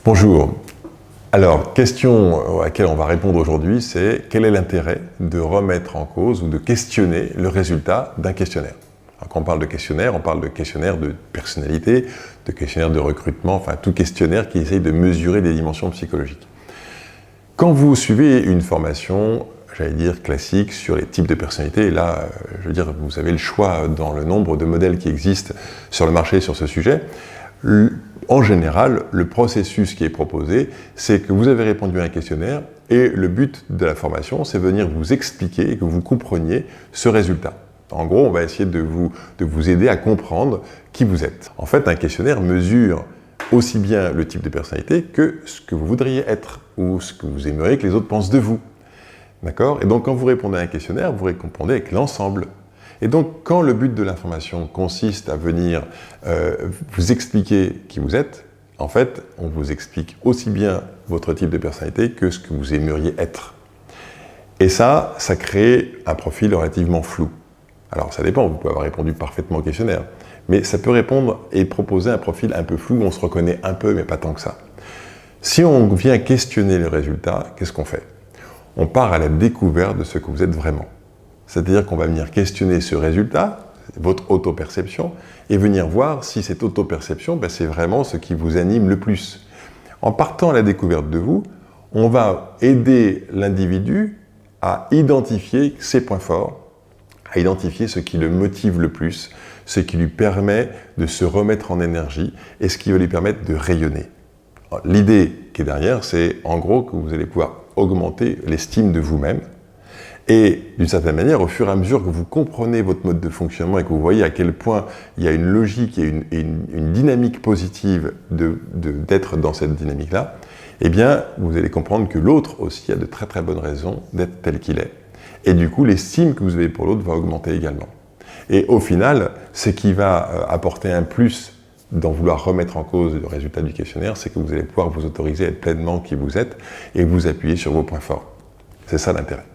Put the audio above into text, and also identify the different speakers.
Speaker 1: Bonjour. Alors, question à laquelle on va répondre aujourd'hui, c'est quel est l'intérêt de remettre en cause ou de questionner le résultat d'un questionnaire? Alors, quand on parle de questionnaire de personnalité, de questionnaire de recrutement, enfin tout questionnaire qui essaye de mesurer des dimensions psychologiques. Quand vous suivez une formation, j'allais dire classique, sur les types de personnalités, et là, je veux dire, vous avez le choix dans le nombre de modèles qui existent sur le marché sur ce sujet. En général, le processus qui est proposé, c'est que vous avez répondu à un questionnaire et le but de la formation, c'est venir vous expliquer et que vous compreniez ce résultat. En gros, on va essayer de vous aider à comprendre qui vous êtes. En fait, un questionnaire mesure aussi bien le type de personnalité que ce que vous voudriez être ou ce que vous aimeriez que les autres pensent de vous. D'accord? Et donc, quand vous répondez à un questionnaire, vous répondez avec l'ensemble. Et donc, quand le but de l'information consiste à venir vous expliquer qui vous êtes, en fait, on vous explique aussi bien votre type de personnalité que ce que vous aimeriez être. Et ça crée un profil relativement flou. Alors, ça dépend, vous pouvez avoir répondu parfaitement au questionnaire, mais ça peut répondre et proposer un profil un peu flou où on se reconnaît un peu, mais pas tant que ça. Si on vient questionner le résultat, qu'est-ce qu'on fait? On part à la découverte de ce que vous êtes vraiment. C'est-à-dire qu'on va venir questionner ce résultat, votre auto-perception, et venir voir si cette auto-perception, c'est vraiment ce qui vous anime le plus. En partant à la découverte de vous, on va aider l'individu à identifier ses points forts, à identifier ce qui le motive le plus, ce qui lui permet de se remettre en énergie et ce qui va lui permettre de rayonner. L'idée qui est derrière, c'est en gros que vous allez pouvoir augmenter l'estime de vous-même. Et d'une certaine manière, au fur et à mesure que vous comprenez votre mode de fonctionnement et que vous voyez à quel point il y a une logique et une dynamique positive d'être dans cette dynamique-là, eh bien, vous allez comprendre que l'autre aussi a de très très bonnes raisons d'être tel qu'il est. Et du coup, l'estime que vous avez pour l'autre va augmenter également. Et au final, ce qui va apporter un plus d'en vouloir remettre en cause le résultat du questionnaire, c'est que vous allez pouvoir vous autoriser à être pleinement qui vous êtes et vous appuyer sur vos points forts. C'est ça l'intérêt.